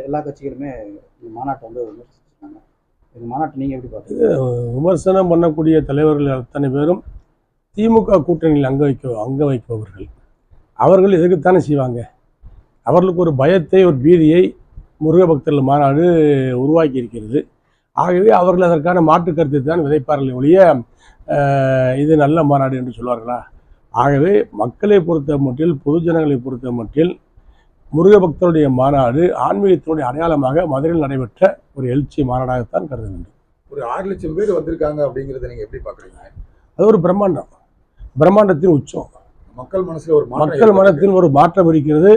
எல்லா கட்சிகளுமே இந்த மாநாட்டை வந்து விமர்சிச்சிருக்காங்க. இந்த மாநாட்டை நீங்கள் எப்படி பார்க்குறீங்க? விமர்சனம் பண்ணக்கூடிய தலைவர்கள் அத்தனை பேரும் திமுக கூட்டணியில் அங்க வைப்பவர்கள். அவர்கள் எதுக்குத்தானே செய்வாங்க? அவர்களுக்கு ஒரு பயத்தை, ஒரு பீதியை முருக பக்தர்கள் மாநாடு உருவாக்கி இருக்கிறது. ஆகவே அவர்கள் அதற்கான மாற்று கருத்தை தான் விதைப்பார்கள் ஒழிய இது நல்ல மாநாடு என்று சொல்வார்களா? ஆகவே மக்களை பொறுத்த மட்டில், பொதுஜனங்களை பொறுத்த மட்டில் முருக பக்தருடைய மாநாடு ஆன்மீகத்தினுடைய அடையாளமாக மதுரையில் நடைபெற்ற ஒரு எழுச்சி மாநாடாகத்தான் கருத வேண்டும். ஒரு 6 லட்சம் பேர் வந்திருக்காங்க அப்படிங்கிறத நீங்கள் எப்படி பார்க்குறீங்க? அது ஒரு பிரம்மாண்டம், பிரம்மாண்டத்தின் உச்சம். மக்கள் மனத்தில் ஒரு மாற்றம் இருக்கிறது.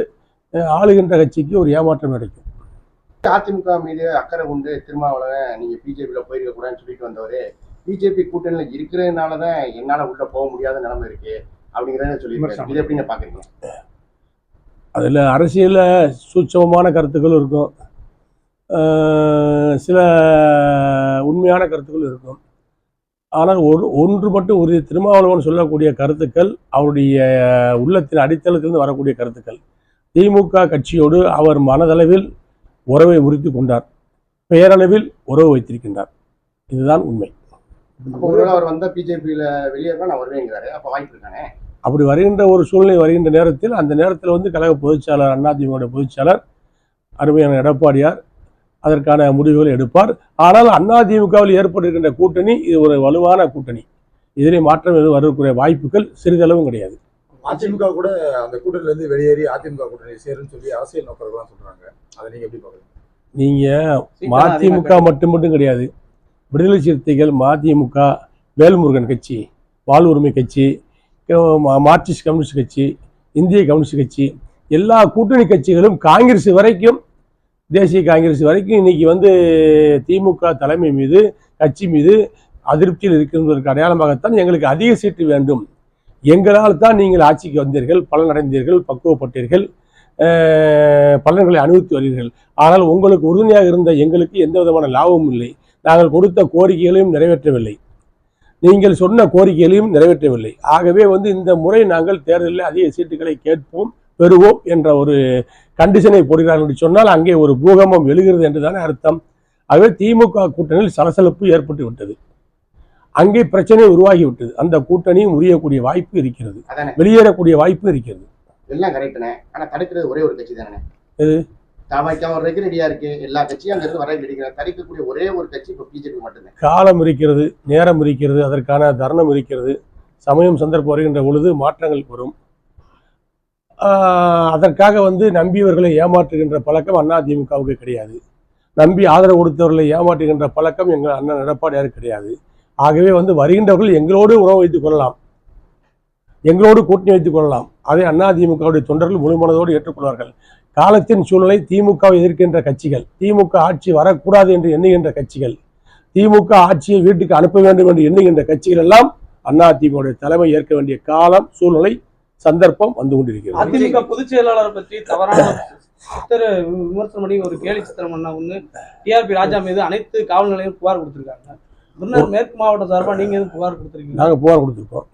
ஆளுகின்ற கட்சிக்கு ஒரு ஏமாற்றம் கிடைக்கும். அதிமுக மீது அக்கறை கொண்டு திருமாவளவன் நீங்க பிஜேபியில போயிருக்க கூடாதுன்னு சொல்லிட்டு வந்தவரு பிஜேபி கூட்டணியில இருக்கிறதுனாலதான் என்னால உள்ள போக முடியாத நிலைமை இருக்கு அப்படிங்கிறத சொல்லியிருக்காரு. இதை எப்படி பாக்குறீங்க? அதில் அரசியலில் சூட்சமமான கருத்துக்கள் இருக்கும், சில உண்மையான கருத்துக்கள் இருக்கும். ஆனால் ஒன்று மட்டும் உறுதி, திருமாவளவன் சொல்லக்கூடிய கருத்துக்கள் அவருடைய உள்ளத்தின் அடித்தளத்திலிருந்து வரக்கூடிய கருத்துக்கள். திமுக கட்சியோடு அவர் மனதளவில் உறவை முறித்து கொண்டார், பெயரளவில் உறவு வைத்திருக்கின்றார். இதுதான் உண்மை. அவர் வந்த பிஜேபியில வெளியேறா நான் வருவேங்கிறாரு. அப்ப வாய்ப்பு இருக்கானே. அப்படி வருகின்ற ஒரு சூழ்நிலை வருகின்ற நேரத்தில், அந்த நேரத்தில் வந்து கழக பொதுச்செயலாளர், அதிமுக பொதுச்செயலாளர் அருமையான எடப்பாடியார் அதற்கான முடிவுகளை எடுப்பார். ஆனால் அதிமுகவில் ஏற்பட்டிருக்கின்ற கூட்டணி இது ஒரு வலுவான கூட்டணி. இதிலே மாற்றம் எதுவும் வரக்கூடிய வாய்ப்புகள் சிறிதளவும் கிடையாது. அதிமுக கூட அந்த கூட்டணியிலிருந்து வெளியேறி அதிமுக கூட்டணி சேருன்னு சொல்லி அரசியல் நோக்கர்கள்லாம் சொல்றாங்க. அதை நீங்க எப்படி பாக்குறீங்க? நீங்க மதிமுக மட்டும் கிடையாது, விடுதலை சிறுத்தைகள், மதிமுக, வேல்முருகன் கட்சி, வாழ்வுரிமை கட்சி, மார்க்சிஸ்ட் கம்யூனிஸ்ட் கட்சி, இந்திய கம்யூனிஸ்ட் கட்சி, எல்லா கூட்டணி கட்சிகளும் காங்கிரஸ் வரைக்கும், தேசிய காங்கிரஸ் வரைக்கும் இன்னைக்கு வந்து திமுக தலைமை மீது, கட்சி மீது அதிருப்தியில் இருக்கின்றதற்கு அடையாளமாகத்தான் எங்களுக்கு அதிக சீட்டு வேண்டும், எங்களால் தான் நீங்கள் ஆட்சிக்கு வந்தீர்கள், பலனடைந்தீர்கள், பக்குவப்பட்டீர்கள், பலன்களை அனுபவித்து வருவீர்கள், ஆனால் உங்களுக்கு உறுதுணையாக இருந்த எங்களுக்கு எந்த விதமான லாபமும் இல்லை, நாங்கள் கொடுத்த கோரிக்கைகளையும் நிறைவேற்றவில்லை, நீங்கள் சொன்ன கோரிக்கைகளையும் நிறைவேற்றவில்லை. ஆகவே வந்து இந்த முறை நாங்கள் தேர்தலில் அதிக சீட்டுகளை கேட்போம், பெறுவோம் என்ற ஒரு கண்டிஷனை போடுகிறார்கள் என்று சொன்னால் அங்கே ஒரு பூகம்பம் எழுகிறது என்றுதானே அர்த்தம். ஆகவே திமுக கூட்டணியில் சலசலப்பு ஏற்பட்டு விட்டது, அங்கே பிரச்சனை உருவாகிவிட்டது. அந்த கூட்டணியும் முறியக்கூடிய வாய்ப்பு இருக்கிறது, வெளியேறக்கூடிய வாய்ப்பு இருக்கிறது. எல்லாம் கரெக்டுனே. ஆனா தடுக்கிறது ஒரே ஒரு கட்சி தானே. எது? தமாய்க்கா வர்றதுக்கு ரெடியா இருக்கு, எல்லா கட்சியும் அங்க இருந்து வர ரெடிக்கிறாங்க. தடுக்கக்கூடிய ஒரே ஒரு கட்சி இப்போ பிஜேபி மட்டும்தான். காலம் இருக்கிறது, நேரம் இருக்கிறது, அதற்கான தருணம் இருக்கிறது. சமயம் சந்தர்ப்பம் வருகின்ற பொழுது மாற்றங்கள் வரும். அதற்காக வந்து நம்பியவர்களை ஏமாற்றுகின்ற பழக்கம் அதிமுகவுக்கு கிடையாது. நம்பி ஆதரவு கொடுத்தவர்களை ஏமாற்றுகின்ற பழக்கம் எங்கள் அண்ணன் எடப்பாடியாருக்கு கிடையாது. ஆகவே வந்து வருகின்றவர்கள் எங்களோடு உறவு வைத்துக் கொள்ளலாம், எங்களோடு கூட்டணி வைத்துக் கொள்ளலாம். அதை அதிமுகவுடைய தொண்டர்கள் முழு மனதோடு ஏற்றுக்கொள்வார்கள். காலத்தின் சூழ்நிலை, திமுகவை எதிர்க்கின்ற கட்சிகள், திமுக ஆட்சி வரக்கூடாது என்று எண்ணுகின்ற கட்சிகள், திமுக ஆட்சியை வீட்டுக்கு அனுப்ப வேண்டும் என்று எண்ணுகின்ற கட்சிகள் எல்லாம் அதிமுகவுடைய தலைமை ஏற்க வேண்டிய காலம், சூழ்நிலை, சந்தர்ப்பம் வந்து கொண்டிருக்கிறது. அதிமுக பொதுச் செயலாளர் பற்றி தவறான விமர்சனம் பண்ணி ஒரு கேலி சித்திரம் பண்ண ஒண்ணு டிஆர்பி ராஜா மீது அனைத்து காவல் நிலையம் புகார் கொடுத்திருக்காங்க. மேற்கு மாவட்ட சார்பாக நீங்க எதுவும் புகார் கொடுத்திருக்கீங்க? நாங்கள் புகார் கொடுத்திருக்கோம்.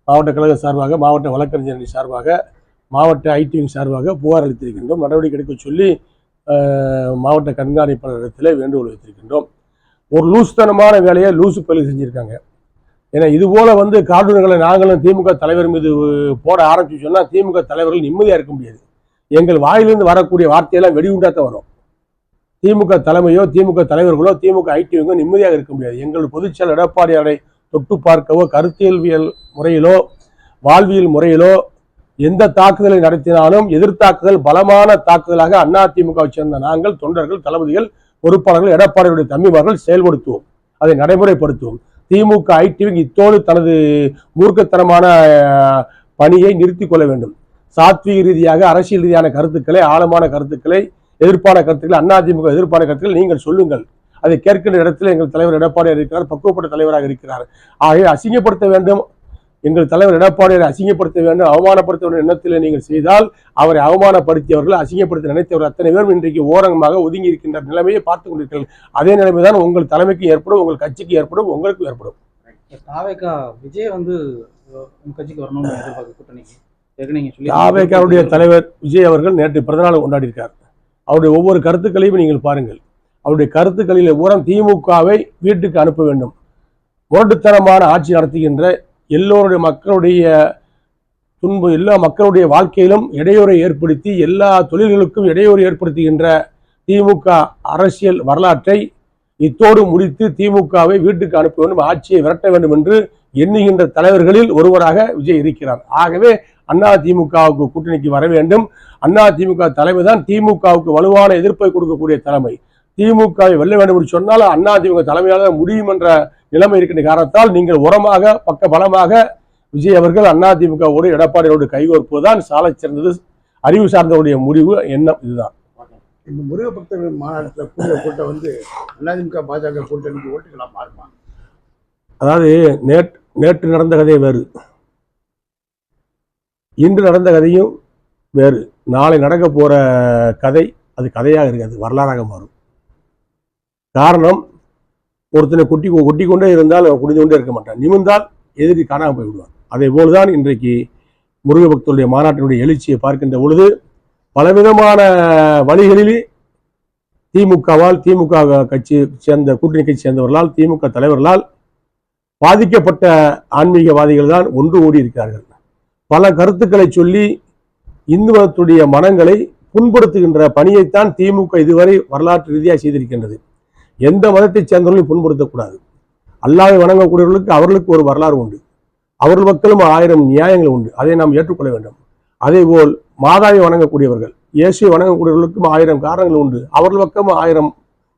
மாவட்ட கழக சார்பாக, மாவட்ட வழக்கறிஞர் சார்பாக, மாவட்ட ஐடிவிங் சார்பாக புகார் அளித்திருக்கின்றோம். நடவடிக்கை எடுக்க சொல்லி மாவட்ட கண்காணிப்பாளரிடத்தில் வேண்டுகோள் வைத்திருக்கின்றோம். ஒரு லூசுத்தனமான வேலையை லூசு பள்ளி செஞ்சுருக்காங்க. ஏன்னா இதுபோல் வந்து கார்ட்டூன்களை நாங்களும் திமுக தலைவர் மீது போட ஆரம்பிச்சு சொன்னால் திமுக தலைவர்கள் நிம்மதியாக இருக்க முடியாது. எங்கள் வாயிலிருந்து வரக்கூடிய வார்த்தையெல்லாம் வெடிகுண்டாத்தான் வரும். திமுக தலைமையோ, திமுக தலைவர்களோ, திமுக ஐடிவிங்கோ நிம்மதியாக இருக்க முடியாது. எங்கள் பொதுச்செயலர் எடப்பாடியாரை தொட்டு பார்க்கவோ, கருத்தியல்வியல் முறையிலோ, வாழ்வியல் முறையிலோ எந்த தாக்குதலை நடத்தினாலும் எதிர்த்தாக்குதல் பலமான தாக்குதலாக அதிமுகவை சேர்ந்த நாங்கள், தொண்டர்கள், தளபதிகள், பொறுப்பாளர்கள், எடப்பாடியுடைய தம்பிமார்கள் செயல்படுத்துவோம், அதை நடைமுறைப்படுத்துவோம். திமுக ஐடிவிங் இத்தோடு தனது மூர்க்கத்தனமான பணியை நிறுத்திக் கொள்ள வேண்டும். சாத்வீக ரீதியாக, அரசியல் ரீதியான கருத்துக்களை, ஆழமான கருத்துக்களை, எதிர்ப்பான கருத்துக்களை, அதிமுக எதிர்ப்பான கருத்துக்களை நீங்கள் சொல்லுங்கள். அதை கேட்கின்ற இடத்துல எங்கள் தலைவர் எடப்பாடியார் இருக்கிறார், பக்குவப்பட்ட தலைவராக இருக்கிறார். ஆகவே அசிங்கப்படுத்த வேண்டும், எங்கள் தலைவர் எடப்பாடியாரை அசிங்கப்படுத்த வேண்டும், அவமானப்படுத்த வேண்டும் எண்ணத்தில் நீங்கள் செய்தால், அவரை அவமானப்படுத்தியவர்கள், அசிங்கப்படுத்த நினைத்தவர்கள் அத்தனை பேரும் இன்றைக்கு ஓரங்கமாக ஒதுங்கி இருக்கின்ற நிலைமையை பார்த்துக் கொண்டிருக்கிறீர்கள். அதே நிலைமைதான் உங்கள் தலைமைக்கு ஏற்படும், உங்கள் கட்சிக்கு ஏற்படும், உங்களுக்கும் ஏற்படும். விஜய் வந்து கட்சிக்கு வரணும்னு எதிர்பார்க்க கூட்டணிக்கு தாவேக்காவுடைய தலைவர் விஜய் அவர்கள் நேற்று பிறந்தநாள் கொண்டாடியிருக்கார். அவருடைய ஒவ்வொரு கருத்துக்களையும் நீங்கள் பாருங்கள். அவருடைய கருத்துக்களில் பூரம் திமுகவை வீட்டுக்கு அனுப்ப வேண்டும். முரட்டுத்தனமான ஆட்சி நடத்துகின்ற எல்லோருடைய மக்களுடைய எல்லா மக்களுடைய வாழ்க்கையிலும் இடையூறை ஏற்படுத்தி எல்லா தொழில்களுக்கும் இடையூறு ஏற்படுத்துகின்ற திமுக அரசியல் வரலாற்றை இத்தோடு முடித்து திமுகவை வீட்டுக்கு அனுப்ப வேண்டும், ஆட்சியை விரட்ட வேண்டும் என்று எண்ணுகின்ற தலைவர்களில் ஒருவராக விஜய் இருக்கிறார். ஆகவே அதிமுகவுக்கு கூட்டணிக்கு வர வேண்டும். அதிமுக தலைமை தான் திமுகவுக்கு வலுவான எதிர்ப்பை கொடுக்கக்கூடிய தலைமை. திமுகவை வெல்ல வேண்டும் என்று சொன்னால் அதிமுக தலைமையால் முடியும் என்ற நிலைமை இருக்கின்ற காரணத்தால் நீங்கள் உரமாக பக்க பலமாக விஜய் அவர்கள் அதிமுகவோடு எடப்பாடியோடு கைகோர்ப்பதுதான் சாலை சிறந்தது. அறிவு சார்ந்தவருடைய முடிவு எண்ணம் இதுதான். இந்த முருக பக்தர்கள் மாநாட்டில் கூடிய கூட்டம் வந்து அதிமுக பாஜக கூட்டணிக்கு ஓட்டுகளா மாறுமா? அதாவது நேற்று நடந்த கதை வேறு, இன்று நடந்த கதையும் வேறு. நாளை நடக்க போற கதை அது கதையாக இருக்காது, வரலாறாக மாறும். காரணம், ஒருத்தனை கொட்டி கொண்டே இருந்தால் குடிந்து கொண்டே இருக்க மாட்டான், நிமிர்ந்தால் எதிரி காணாமல் போய் விடுவான். அதே போல்தான் இன்றைக்கு முருக பக்தருடைய மாநாட்டினுடைய எழுச்சியை பார்க்கின்ற பொழுது பலவிதமான வழிகளிலே திமுகவால், திமுக கட்சி சேர்ந்த கூட்டணி கட்சி சேர்ந்தவர்களால், திமுக தலைவர்களால் பாதிக்கப்பட்ட ஆன்மீகவாதிகள் தான் ஒன்று கூடி இருக்கிறார்கள். பல கருத்துக்களை சொல்லி இந்து மதத்துடைய மனங்களை புண்படுத்துகின்ற பணியைத்தான் திமுக இதுவரை வரலாற்று ரீதியாக செய்திருக்கின்றது. எந்த மதத்தை சேர்ந்தவர்களையும் புண்படுத்தக்கூடாது. அல்லாஹ்வை வணங்கக்கூடியவர்களுக்கு அவர்களுக்கு ஒரு வரலாறு உண்டு, அவர்கள் மக்களும் 1000 நியாயங்கள் உண்டு, அதை நாம் ஏற்றுக்கொள்ள வேண்டும். அதே போல் மாதாவை வணங்கக்கூடியவர்கள், இயேசுவை வணங்கக்கூடியவர்களுக்கும் 1000 காரணங்கள் உண்டு, அவர்கள் பக்கமும் 1000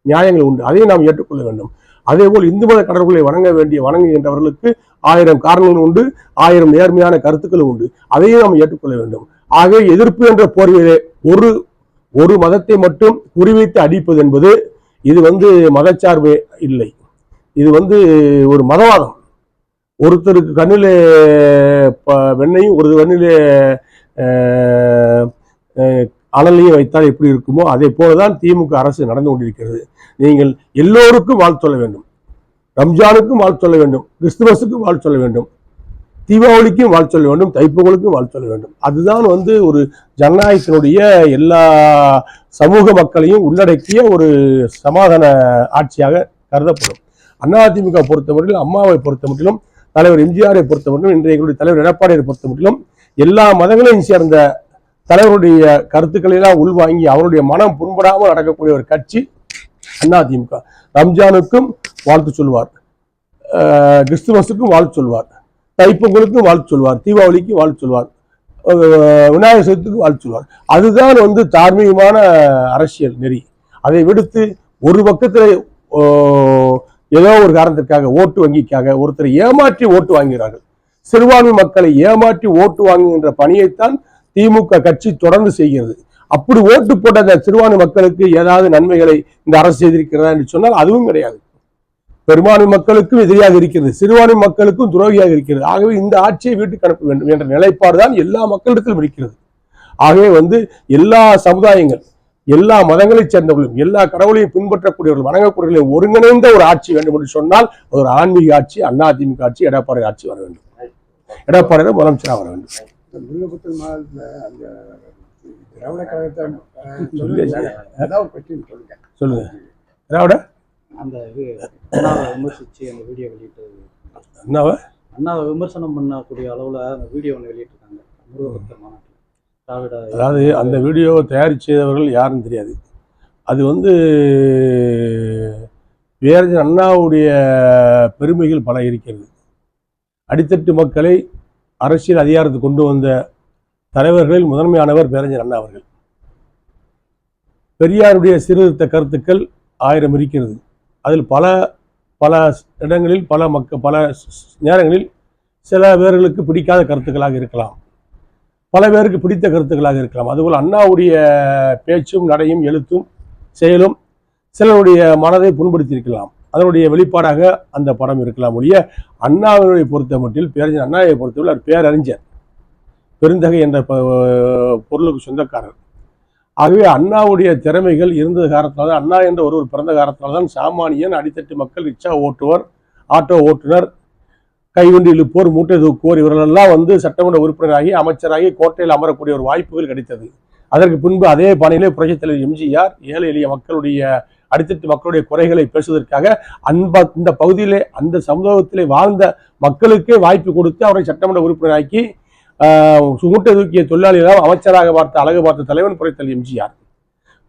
நியாயங்கள் உண்டு, அதையும் நாம் ஏற்றுக்கொள்ள வேண்டும். அதே போல் இந்து மத கடவுளை வணங்குகின்றவர்களுக்கு 1000 காரணங்கள் உண்டு, 1000 நேர்மையான கருத்துக்களும் உண்டு, அதையும் நாம் ஏற்றுக்கொள்ள வேண்டும். ஆகவே எதிர்ப்பு என்ற போர்வையிலே ஒரு மதத்தை மட்டும் குறிவைத்து அடிப்பது என்பது இது மதச்சார்பு இல்லை, இது ஒரு மதவாதம். ஒருத்தருக்கு கண்ணிலே வெண்ணையும் ஒரு கண்ணிலே அனலையும் வைத்தால் எப்படி இருக்குமோ அதே போலதான் திமுக அரசு நடந்து கொண்டிருக்கிறது. நீங்கள் எல்லோருக்கும் வாழ்த்து சொல்ல வேண்டும், ரம்ஜானுக்கும் வாழ்த்து சொல்ல வேண்டும், கிறிஸ்துமஸுக்கும் வாழ்த்து சொல்ல வேண்டும், தீபாவளிக்கும் வாழ்த்து சொல்ல வேண்டும், தைப்பொங்கலுக்கும் வாழ்த்து சொல்ல வேண்டும். அதுதான் ஒரு ஜனநாயகத்தினுடைய எல்லா சமூக மக்களையும் உள்ளடக்கிய ஒரு சமாதான ஆட்சியாக கருதப்படும். அதிமுக பொறுத்தமட்டிலும், அம்மாவை பொறுத்தமட்டிலும், தலைவர் எம்ஜிஆரை பொறுத்தமட்டிலும், இன்றைய எங்களுடைய தலைவர் எடப்பாடியை பொறுத்தமட்டிலும் எல்லா மதங்களையும் சேர்ந்த தலைவருடைய கருத்துக்களை எல்லாம் உள்வாங்கி அவருடைய மனம் புண்படாமல் நடக்கக்கூடிய ஒரு கட்சி அதிமுக. ரம்ஜானுக்கும் வாழ்த்து சொல்வார், கிறிஸ்துமஸுக்கும் வாழ்த்து சொல்வார், தைப்பொங்கலுக்கும் வாழ்த்து சொல்வார், தீபாவளிக்கும் வாழ்த்து சொல்வார், விநாயகர் சதுர்த்திக்கும் வாழ்த்து சொல்வார். அதுதான் தார்மீகமான அரசியல் நெறி. அதை விடுத்து ஒரு பக்கத்தில் ஏதோ ஒரு காரணத்திற்காக ஓட்டு வங்கிக்காக ஒருத்தரை ஏமாற்றி ஓட்டு வாங்குகிறார்கள். சிறுபான்மை மக்களை ஏமாற்றி ஓட்டு வாங்குகின்ற பணியைத்தான் திமுக கட்சி தொடர்ந்து செய்கிறது. அப்படி ஓட்டு போட்ட அந்த சிறுபான்மை மக்களுக்கு ஏதாவது நன்மைகளை இந்த அரசு செய்திருக்கிறதா என்று சொன்னால் அதுவும் கிடையாது. பெரும்பான்மை மக்களுக்கும் எதிரியாக இருக்கிறது, சிறுபான்மை மக்களுக்கும் துரோகியாக இருக்கிறது. ஆகவே இந்த ஆட்சியை வீட்டுக்கு அனுப்ப வேண்டும் என்ற நிலைப்பாடு தான் எல்லா மக்களிடத்திலும் இருக்கிறது. ஆகவே எல்லா சமுதாயங்கள், எல்லா மதங்களைச் சேர்ந்தவர்களும், எல்லா கடவுளையும் பின்பற்றக்கூடியவர்கள், வணங்கக்கூடியவர்களை ஒருங்கிணைந்த ஒரு ஆட்சி வேண்டும் என்று சொன்னால் அது ஒரு ஆன்மீக ஆட்சி, அதிமுக ஆட்சி, எடப்பாடி ஆட்சி வர வேண்டும், எடப்பாடியிடம் முதலமைச்சராக வர வேண்டும். முருகபக்தர் மாநாட்டில் அந்த திராவிட கழகத்தை சொல்லுங்க. திராவிட அந்த அண்ணாவை விமர்சிச்சு அந்த வீடியோ வெளியிட்டது, அண்ணாவை விமர்சனம் பண்ணக்கூடிய அளவில் அந்த வீடியோ ஒன்று வெளியிட்டிருக்காங்க முருகபக்தர் மாநாட்டில். அதாவது அந்த வீடியோ தயாரித்தவர்கள் யாருன்னு தெரியாது. அது பேரறிஞர் அண்ணாவுடைய பெருமைகள் பல இருக்கிறது. அடித்தட்டு மக்களை அரசியல் அதிகாரத்துக்கு கொண்டு வந்த தலைவர்களில் முதன்மையானவர் பேரறிஞர் அண்ணா அவர்கள். பெரியாருடைய சீர்திருத்த கருத்துக்கள் 1000 இருக்கிறது. அதில் பல இடங்களில் பல நேரங்களில் சில பேர்களுக்கு பிடிக்காத கருத்துக்களாக இருக்கலாம், பல பேருக்கு பிடித்த கருத்துக்களாக இருக்கலாம். அதுபோல் அண்ணாவுடைய பேச்சும் நடையும் எழுத்தும் செயலும் சிலருடைய மனதை புண்படுத்தியிருக்கலாம். அதனுடைய வெளிப்பாடாக அந்த படம் இருக்கலாம் ஒழிய அண்ணாவினுடைய பொறுத்த மட்டில் பேரறிஞர் அண்ணாவை பொறுத்தவரை அவர் பேரறிஞர், பெருந்தகை என்ற பொருளுக்கு சொந்தக்காரர். ஆகவே அண்ணாவுடைய திறமைகள் இருந்த காரணத்தினால, அண்ணா என்ற ஒருவர் பிறந்த காரணத்தினால்தான் சாமானியன், அடித்தட்டு மக்கள், ரிக்ஷா ஓட்டுவர், ஆட்டோ ஓட்டுநர், கைவண்டி இழுப்போர், மூட்டை தூக்குவோர், இவர்களெல்லாம் சட்டமன்ற உறுப்பினராகி அமைச்சராகி கோட்டையில் அமரக்கூடிய ஒரு வாய்ப்புகள் கிடைத்தது. அதற்கு பின்பு அதே பாணியிலே புரட்சித் தலைவர் எம்ஜிஆர் ஏழை எளிய மக்களுடைய அடித்தட்டு மக்களுடைய குறைகளை பேசுவதற்காக இந்த பகுதியிலே அந்த சமூகத்திலே வாழ்ந்த மக்களுக்கே வாய்ப்பு கொடுத்து அவரை சட்டமன்ற உறுப்பினராக்கி மூட்டை தூக்கிய தொழிலாளிகளால் அமைச்சராக அழகு பார்த்த தலைவன் புரட்சித் தலைவர் எம்ஜிஆர்.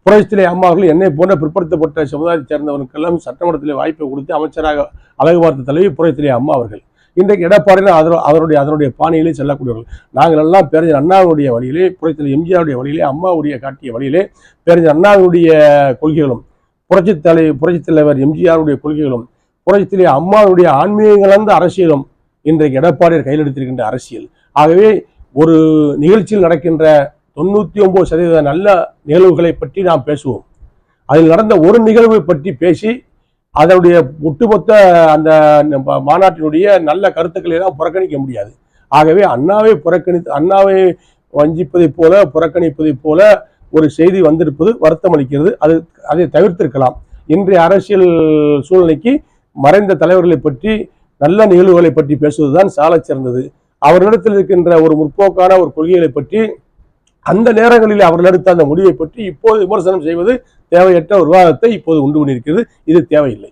புரட்சித்திலே அம்மா அவர்கள் என்னை போன்ற பிற்படுத்தப்பட்ட சமுதாயத்தை சேர்ந்தவர்களுக்கெல்லாம் சட்டமன்றத்திலே வாய்ப்பை கொடுத்து அமைச்சராக அழகு பார்த்த தலைவி புரட்சித்திலே அம்மா அவர்கள். இன்றைக்கு எடப்பாடியில் அதனுடைய பாணியிலே செல்லக்கூடியவர்கள். நாங்கள் எல்லாம் பேரறிஞர் அண்ணாவுடைய வழியிலே, புரட்சித் எம்ஜிஆருடைய வழியிலே, அம்மாவுடைய காட்டிய வழியிலே பேரறிஞர் அண்ணாவுடைய கொள்கைகளும் புரட்சித் தலைவர் எம்ஜிஆருடைய கொள்கைகளும் புரட்சித்திலே அம்மாவுடைய ஆன்மீகம் கலந்த அரசியலும் இன்றைக்கு எடப்பாடியார் கையில் எடுத்திருக்கின்ற அரசியல். ஆகவே ஒரு நிகழ்ச்சியில் நடக்கின்ற 99% நல்ல நிகழ்வுகளை பற்றி நாம் பேசுவோம். அதில் நடந்த ஒரு நிகழ்வை பற்றி பேசி அதனுடைய ஒட்டுமொத்த அந்த மாநாட்டினுடைய நல்ல கருத்துக்களை எல்லாம் புறக்கணிக்க முடியாது. ஆகவே அண்ணாவை வஞ்சிப்பதைப் போல புறக்கணிப்பதைப் போல ஒரு செய்தி வந்திருப்பது வருத்தம் அளிக்கிறது. அதை தவிர்த்திருக்கலாம். இன்றைய அரசியல் சூழ்நிலைக்கு மறைந்த தலைவர்களை பற்றி நல்ல நிகழ்வுகளை பற்றி பேசுவதுதான் சாலச் சிறந்தது. அவர்களிடத்தில் இருக்கின்ற ஒரு முற்போக்கான ஒரு கொள்கைகளை பற்றி அந்த நேரங்களில் அவர்கள் எடுத்த அந்த முடிவை பற்றி இப்போது விமர்சனம் செய்வது தேவையற்ற ஒரு விவாதத்தை இப்போது உண்டு பண்ணியிருக்கிறது. இது தேவையில்லை.